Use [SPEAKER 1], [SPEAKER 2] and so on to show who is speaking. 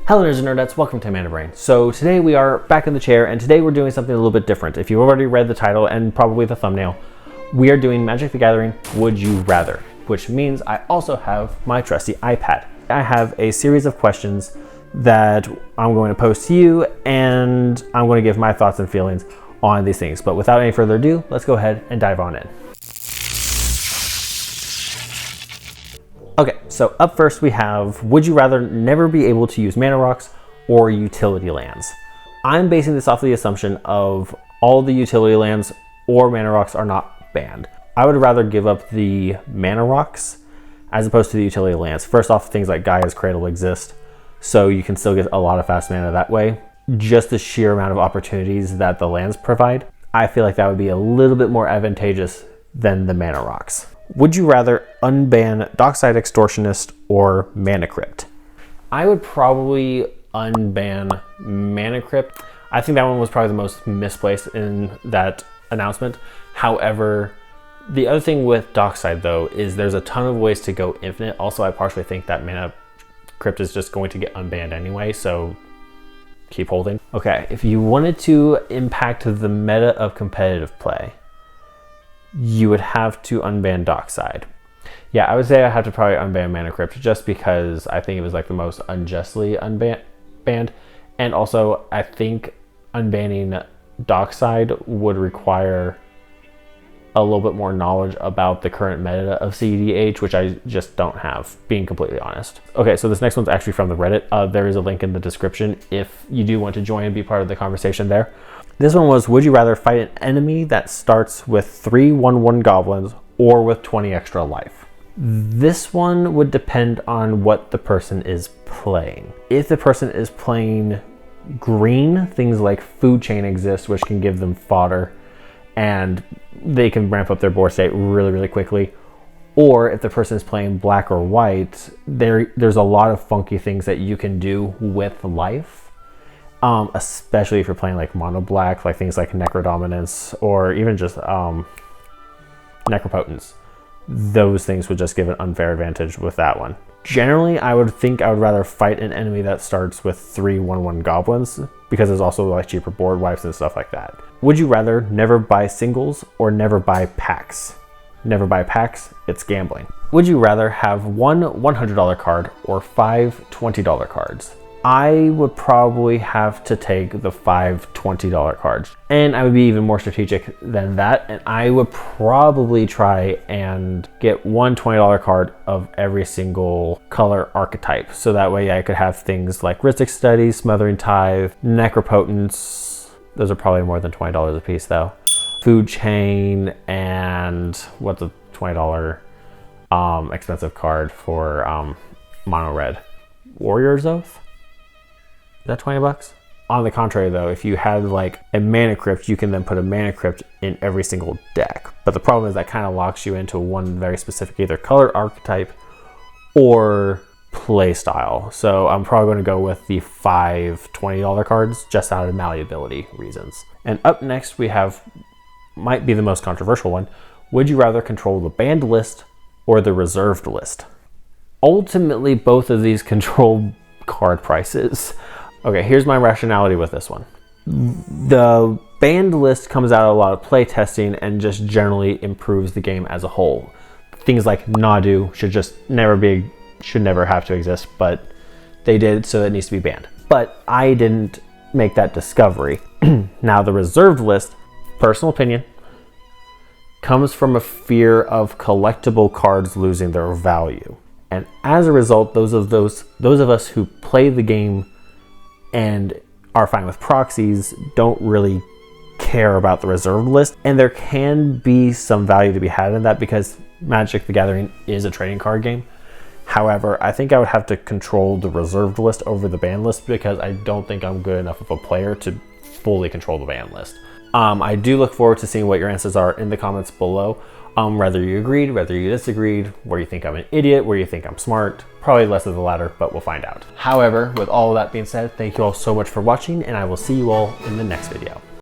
[SPEAKER 1] Hello nerds and nerdettes, welcome to Mana Brain. So today we are back in the chair, and today we're doing something a little bit different. If you've already read the title and probably the thumbnail, we are doing Magic the Gathering Would You Rather, which means I also have my trusty iPad. I have a series of questions that I'm going to pose to you, and I'm going to give my thoughts and feelings on these things. But without any further ado, let's go ahead and dive on in. Okay, so up first we have, would you rather never be able to use mana rocks or utility lands? I'm basing this off the assumption of all the utility lands or mana rocks are not banned. I would rather give up the mana rocks as opposed to the utility lands. First off, things like Gaia's Cradle exist, so you can still get a lot of fast mana that way. Just the sheer amount of opportunities that the lands provide, I feel like that would be a little bit more advantageous than the mana rocks. Would you rather unban Dockside Extortionist or Mana Crypt? I would probably unban Mana Crypt. I think that one was probably the most misplaced in that announcement. However, the other thing with Dockside though is there's a ton of ways to go infinite. Also, I partially think that Mana Crypt is just going to get unbanned anyway, so keep holding. Okay, if you wanted to impact the meta of competitive play, you would have to unban Dockside. Yeah, I would say I have to probably unban Mana Crypt just because I think it was like the most unjustly banned. And also I think unbanning Dockside would require a little bit more knowledge about the current meta of CEDH, which I just don't have, being completely honest. Okay, so this next one's actually from the Reddit. There is a link in the description if you do want to join and be part of the conversation there. This one was, would you rather fight an enemy that starts with 3 1/1 goblins or with 20 extra life? This one would depend on what the person is playing. If the person is playing green, things like Food Chain exist, which can give them fodder and they can ramp up their board state really, really quickly. Or if the person is playing black or white, there's a lot of funky things that you can do with life. Especially if you're playing like mono black, like things like Necrodominance or even just Necropotence. Those things would just give an unfair advantage with that one. Generally, I would rather fight an enemy that starts with 3 1/1 goblins because there's also like cheaper board wipes and stuff like that. Would you rather never buy singles or never buy packs? Never buy packs, it's gambling. Would you rather have one $100 card or 5 $20 cards? I would probably have to take the 5 $20 cards, and I would be even more strategic than that, and I would probably try and get one $20 card of every single color archetype, so that way I could have things like Rhystic Study, Smothering Tithe, Necropotence. Those are probably more than $20 a piece though. Food Chain, and what's a $20 expensive card for mono red? Warrior's Oath? Is that 20 bucks? On the contrary though, if you had like a Mana Crypt, you can then put a Mana Crypt in every single deck. But the problem is that kind of locks you into one very specific either color archetype or play style. So I'm probably going to go with the 5 $20 cards just out of malleability reasons. And up next we have, might be the most controversial one, would you rather control the banned list or the reserved list? Ultimately, both of these control card prices. Okay, here's my rationality with this one. The banned list comes out of a lot of play testing and just generally improves the game as a whole. Things like Nadu should never have to exist, but they did, so it needs to be banned. But I didn't make that discovery. Now the reserved list, personal opinion, comes from a fear of collectible cards losing their value. And as a result, those of us who play the game and are fine with proxies don't really care about the reserved list. And there can be some value to be had in that because Magic the Gathering is a trading card game. However, I think I would have to control the reserved list over the ban list because I don't think I'm good enough of a player to fully control the ban list. I do look forward to seeing what your answers are in the comments below. Whether you agreed, whether you disagreed, where you think I'm an idiot, where you think I'm smart. Probably less of the latter, but we'll find out. However, with all of that being said, thank you all so much for watching, and I will see you all in the next video.